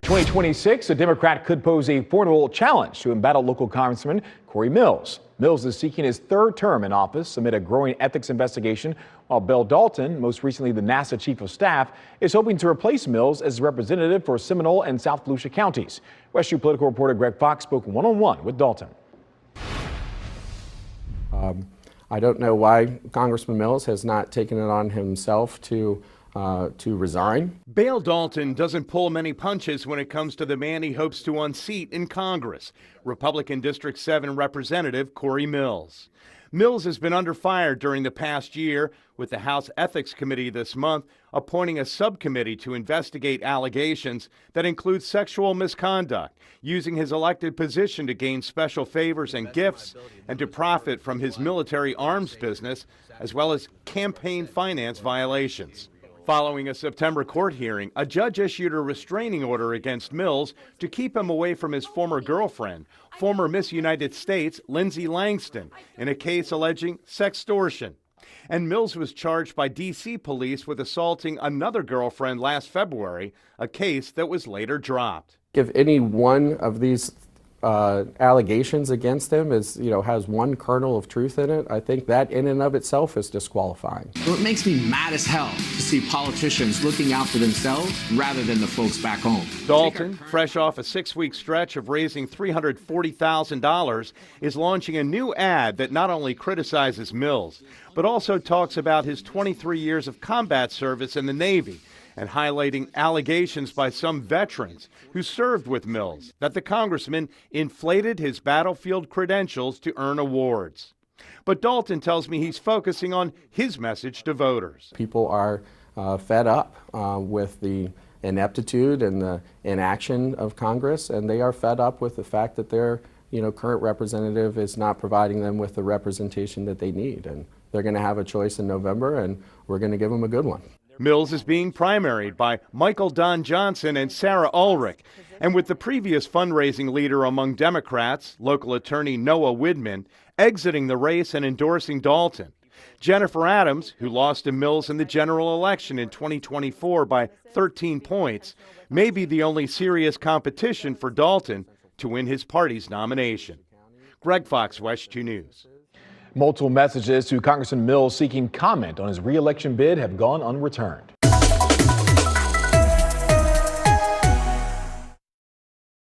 2026, a Democrat could pose a formidable challenge to embattled local Congressman Corey Mills. Mills is seeking his third term in office amid a growing ethics investigation, while Bill Dalton, most recently the NASA chief of staff, is hoping to replace Mills as representative for Seminole and South Volusia counties. WestU political reporter Greg Fox spoke one-on-one with Dalton. I don't know why Congressman Mills has not taken it on himself to resign. Bill Dalton doesn't pull many punches when it comes to the man he hopes to unseat in Congress, Republican District 7 Representative Corey Mills. Mills has been under fire during the past year, with the House Ethics Committee this month appointing a subcommittee to investigate allegations that include sexual misconduct, using his elected position to gain special favors and gifts, and to profit from his military arms business, as well as campaign finance violations. Following a September court hearing, a judge issued a restraining order against Mills to keep him away from his former girlfriend, former Miss United States Lindsay Langston, in a case alleging sextortion. And Mills was charged by D.C. police with assaulting another girlfriend last February, a case that was later dropped. If any one of these allegations against him has one kernel of truth in it, I think that in and of itself is disqualifying. Well, it makes me mad as hell to see politicians looking out for themselves rather than the folks back home. Dalton, fresh off a 6-week stretch of raising $340,000, is launching a new ad that not only criticizes Mills, but also talks about his 23 years of combat service in the Navy, and highlighting allegations by some veterans who served with Mills that the congressman inflated his battlefield credentials to earn awards. But Dalton tells me he's focusing on his message to voters. People are fed up with the ineptitude and the inaction of Congress, and they are fed up with the fact that their current representative is not providing them with the representation that they need. And they're going to have a choice in November, and we're going to give them a good one. Mills is being primaried by Michael Don Johnson and Sarah Ulrich, and with the previous fundraising leader among Democrats, local attorney Noah Widman, exiting the race and endorsing Dalton. Jennifer Adams, who lost to Mills in the general election in 2024 by 13 points, may be the only serious competition for Dalton to win his party's nomination. Greg Fox, WestU News. Multiple messages to Congressman Mills seeking comment on his re-election bid have gone unreturned.